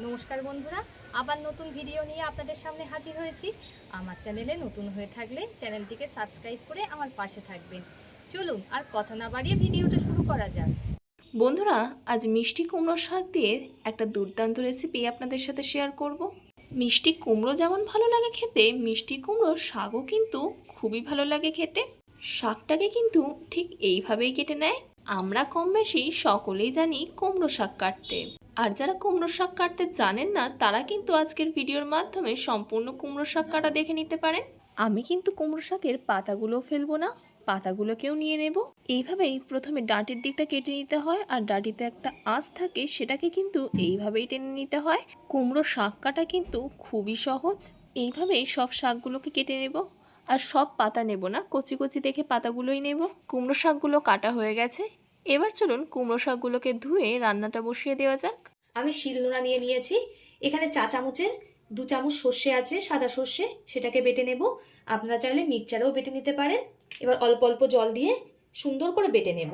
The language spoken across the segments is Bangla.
নমস্কার বন্ধুরা, আবার নতুন ভিডিও নিয়ে আপনাদের সামনে হাজির হয়েছি। আমার চ্যানেলে নতুন হয়ে থাকলে চ্যানেলটিকে সাবস্ক্রাইব করে আমার পাশে থাকবেন। চলুন আর কথা না বাড়িয়ে ভিডিওটা শুরু করা যাক। বন্ধুরা, আজ মিষ্টি কুমড়ো শাক দিয়ে একটা দুর্দান্ত রেসিপি আপনাদের সাথে শেয়ার করব। মিষ্টি কুমড়ো যেমন ভালো লাগে খেতে, মিষ্টি কুমড়ো শাকও কিন্তু খুবই ভালো লাগে খেতে। শাকটাকে কিন্তু ঠিক এইভাবেই কেটে নেয়। আমরা কম বেশি সকলেই জানি কুমড়ো শাক কাটতে। আর যারা কুমড়ো শাক কাটতে জানেন না, তারা কিন্তু আজকের ভিডিওর মাধ্যমে সম্পূর্ণ কুমড়ো শাক কাটা দেখে নিতে পারেন। আমি কিন্তু কুমড়ো শাকের পাতাগুলো ফেলবো না, পাতাগুলোকেও নিয়ে নেব। এইভাবেই প্রথমে ডাঁটির দিকটা কেটে নিতে হয়, আর ডাঁটিতে একটা আঁশ থাকে, সেটাকে কিন্তু এইভাবেই টেনে নিতে হয়। কুমড়ো শাক কাটা কিন্তু খুবই সহজ। এইভাবেই সব শাকগুলোকে কেটে নেব। আর সব পাতা নেব না, কচি কচি দেখে পাতাগুলোই নেব। কুমড়ো শাকগুলো কাটা হয়ে গেছে। এবার চলুন কুমড়ো শাকগুলোকে ধুয়ে রান্নাটা বসিয়ে দেওয়া যাক। আমি শিলনোড়া নিয়ে নিয়েছি। এখানে চা চামচের 2 চামচ সর্ষে আছে, সাদা সর্ষে, সেটাকে বেটে নেব। আপনারা চাইলে মিক্সচারেও বেটে নিতে পারেন। এবার অল্প অল্প জল দিয়ে সুন্দর করে বেটে নেব।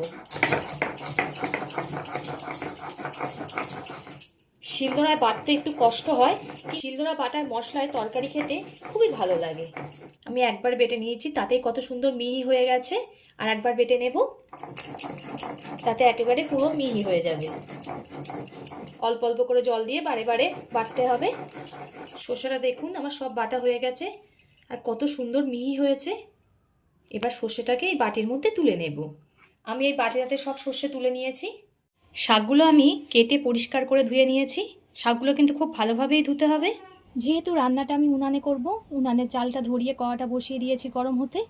শিলনোড়ায় বাটতে একটু কষ্ট হয়। শিলনোড়া বাটার মশলায় তরকারি খেতে খুবই ভালো লাগে। আমি একবার বেটে নিয়েছি, তাতেই কত সুন্দর মিহি হয়ে গেছে। আর একবার বেটে নেব, তাতে একেবারে পুরো মিহি হয়ে যাবে। অল্প অল্প করে জল দিয়ে বারে বারে বাটতে হবে। সর্ষেটা দেখুন আমার সব বাটা হয়ে গেছে, আর কত সুন্দর মিহি হয়েছে। এবার সর্ষেটাকে এই বাটির মধ্যে তুলে নেব। আমি এই বাটিটাতে সব সর্ষে তুলে নিয়েছি। শাকগুলো আমি কেটে পরিষ্কার করে ধুয়ে নিয়েছি। শাকগুলো কিন্তু খুব ভালোভাবেই ধুতে হবে। যেহেতু রান্নাটা আমি উনানে করব, উনানের চালটা ধরিয়ে কড়াটা বসিয়ে দিয়েছি গরম হতে।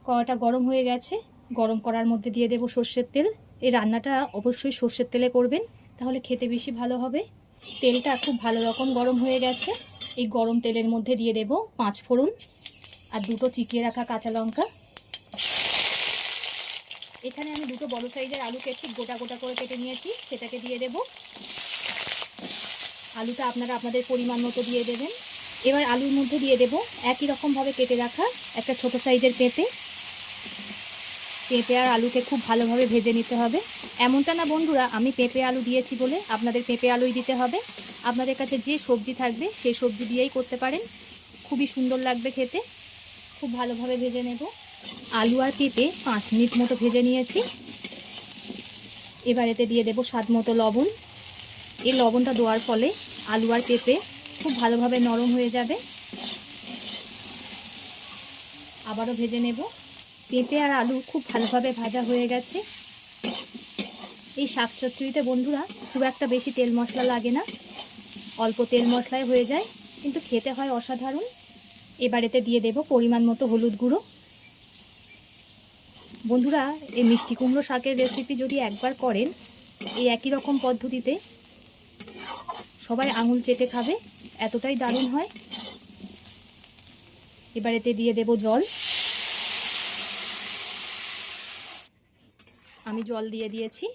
কড়াটা গরম হয়ে গেছে। গরম করার মধ্যে দিয়ে দেব সর্ষের তেল। এই রান্নাটা অবশ্যই সর্ষের তেলে করবেন, তাহলে খেতে বেশি ভালো হবে। তেলটা খুব ভালো রকম গরম হয়ে গেছে। এই গরম তেলের মধ্যে দিয়ে দেব 5 ফোড়ন আর 2টো চিকিয়ে রাখা কাঁচা লঙ্কা। এখানে আমি 2টো বড় সাইজের আলুকে খুব গোটা গোটা করে কেটে নিয়েছি, সেটাকে দিয়ে দেব। আলুটা আপনারা আপনাদের পরিমাণ মতো দিয়ে দেবেন। এবার আলুর মধ্যে দিয়ে দেব একই রকমভাবে কেটে রাখা একটা ছোট সাইজের পেঁপে। পেঁপে আর আলুকে খুব ভালোভাবে ভেজে নিতে হবে। এমনটা না বন্ধুরা, আমি পেঁপে আলু দিয়েছি বলে আপনাদের পেঁপে আলুই দিতে হবে। আপনাদের কাছে যে সবজি থাকবে সেই সবজি দিয়েই করতে পারেন, খুবই সুন্দর লাগবে খেতে। খুব ভালোভাবে ভেজে নেব। আলু আর পেঁপে 5 মিনিট মতো ভেজে নিয়েছি। এবার এতে দিয়ে দেব স্বাদ মতো লবণ। এই লবণটা দেওয়ার ফলে আলু আর পেঁপে খুব ভালোভাবে নরম হয়ে যাবে। আবারও ভেজে নেব। পেঁপে আর আলু খুব ভালোভাবে ভাজা হয়ে গেছে। এই শাক চচ্চড়িতে বন্ধুরা খুব একটা বেশি তেল মশলা লাগে না, অল্প তেল মশলায় হয়ে যায়, কিন্তু খেতে হয় অসাধারণ। এবার এতে দিয়ে দেব পরিমাণ মতো হলুদ গুঁড়ো। বন্ধুরা, এই মিষ্টি কুমড়ো শাকের রেসিপি যদি একবার করেন, এই একই রকম পদ্ধতিতে সবাই আঙুল চেটে খাবে, এতটাই দারুণ হয়। এবার এতে দিয়ে দেব জল। আমি জল দিয়ে দিয়েছি।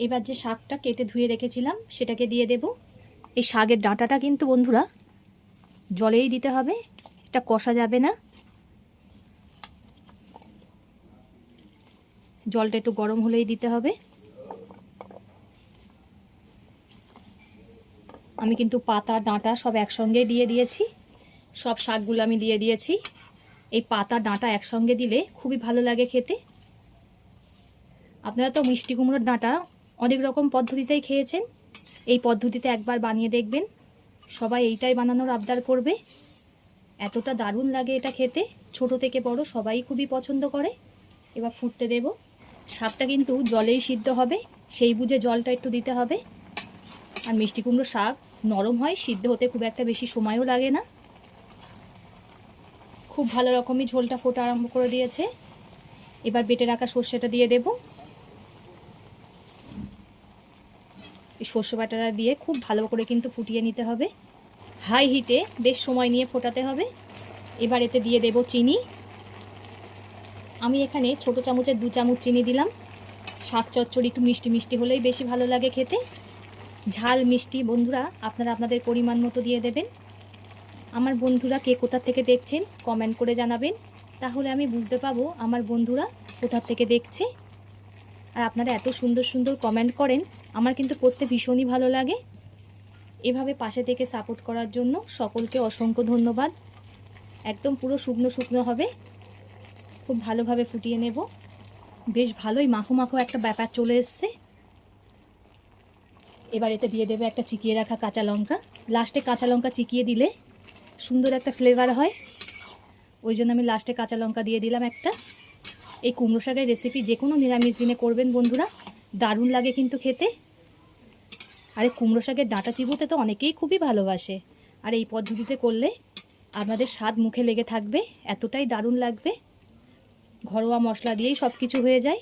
এবার যে শাকটা কেটে ধুয়ে রেখেছিলাম সেটাকে দিয়ে দেব। এই শাকের ডাঁটাটা কিন্তু বন্ধুরা জলেই দিতে হবে, এটা কষা যাবে না। জলটা একটু গরম হলেই দিতে হবে। আমি কিন্তু পাতা ডাঁটা সব একসঙ্গে দিয়ে দিয়েছি। সব শাকগুলো আমি দিয়ে দিয়েছি। এই পাতা ডাঁটা একসঙ্গে দিলে খুবই ভালো লাগে খেতে। আপনারা তো মিষ্টি কুমড়োর ডাঁটা অনেক রকম পদ্ধতিতেই খেয়েছেন, এই পদ্ধতিতে একবার বানিয়ে দেখবেন। সবাই এইটাই বানানোর আবদার করবে, এতটা দারুণ লাগে এটা খেতে। ছোট থেকে বড় সবাই খুবই পছন্দ করে। এবার ফুটতে দেব। শাকটা কিন্তু জলেই সিদ্ধ হবে, সেই বুঝে জলটা একটু দিতে হবে। আর মিষ্টি কুমড়ো শাক নরম হয়, সিদ্ধ হতে খুব একটা বেশি সময়ও লাগে না। খুব ভালো রকমই ঝোলটা ফোটা আরম্ভ করে দিয়েছে। এবার বেটে রাখা সর্ষেটা দিয়ে দেব। এই সর্ষে বাটাটা দিয়ে খুব ভালো করে কিন্তু ফুটিয়ে নিতে হবে। হাই হিটে বেশ সময় নিয়ে ফোটাতে হবে। এবার এতে দিয়ে দেব চিনি। আমি এখানে ছোট চামচের 2 চামচ চিনি দিলাম। শাক চচ্চড়ি একটু মিষ্টি মিষ্টি হলেই বেশি ভালো লাগে খেতে। ঝাল মিষ্টি বন্ধুরা আপনারা আপনাদের পরিমাণ মতো দিয়ে দেবেন। আমার বন্ধুরা কে কোথা থেকে দেখছেন কমেন্ট করে জানাবেন, তাহলে আমি বুঝতে পাবো আমার বন্ধুরা কোথা থেকে দেখছে। আর আপনারা এত সুন্দর সুন্দর কমেন্ট করেন, আমার কিন্তু পড়তে ভীষণই ভালো লাগে। এভাবে পাশে থেকে সাপোর্ট করার জন্য সকলকে অসংখ্য ধন্যবাদ। একদম পুরো শুকনো শুকনো হবে, খুব ভালোভাবে ফুটিয়ে নেব। বেশ ভালোই মাখো মাখো একটা ব্যাপার চলে এসছে। এবার এতে দিয়ে দেবে একটা চিকিয়ে রাখা কাঁচা লঙ্কা। লাস্টে কাঁচা লঙ্কা চিকিয়ে দিলে সুন্দর একটা ফ্লেভার হয়, ওই জন্য আমি লাস্টে কাঁচা লঙ্কা দিয়ে দিলাম একটা। এই কুমড়ো শাকের রেসিপি যে কোনো নিরামিষ দিনে করবেন বন্ধুরা, দারুণ লাগে কিন্তু খেতে। আর এই কুমড়ো শাকের ডাঁটা চিবোতে তো অনেকেই খুবই ভালোবাসে, আর এই পদ্ধতিতে করলে আপনাদের স্বাদ মুখে লেগে থাকবে, এতটাই দারুণ লাগবে। ঘরোয়া মশলা দিয়েই সব কিছু হয়ে যায়।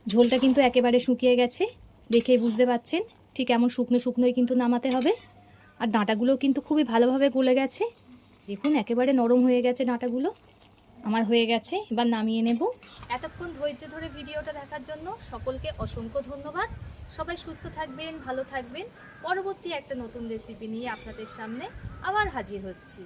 ঝোলটা কিন্তু একেবারে শুকিয়ে গেছে, দেখেই বুঝতে পারছেন। ঠিক এমন শুকনো শুকনোই কিন্তু নামাতে হবে। আর ডাঁটাগুলোও কিন্তু খুবই ভালোভাবে গলে গেছে, দেখুন একেবারে নরম হয়ে গেছে ডাঁটাগুলো। আমার হয়ে গেছে, এবার নামিয়ে নেব। এতক্ষণ ধৈর্য ধরে ভিডিওটা দেখার জন্য সকলকে অসংখ্য ধন্যবাদ। সবাই সুস্থ থাকবেন, ভালো থাকবেন। পরবর্তী একটা নতুন রেসিপি নিয়ে আপনাদের সামনে আবার হাজির হচ্ছি।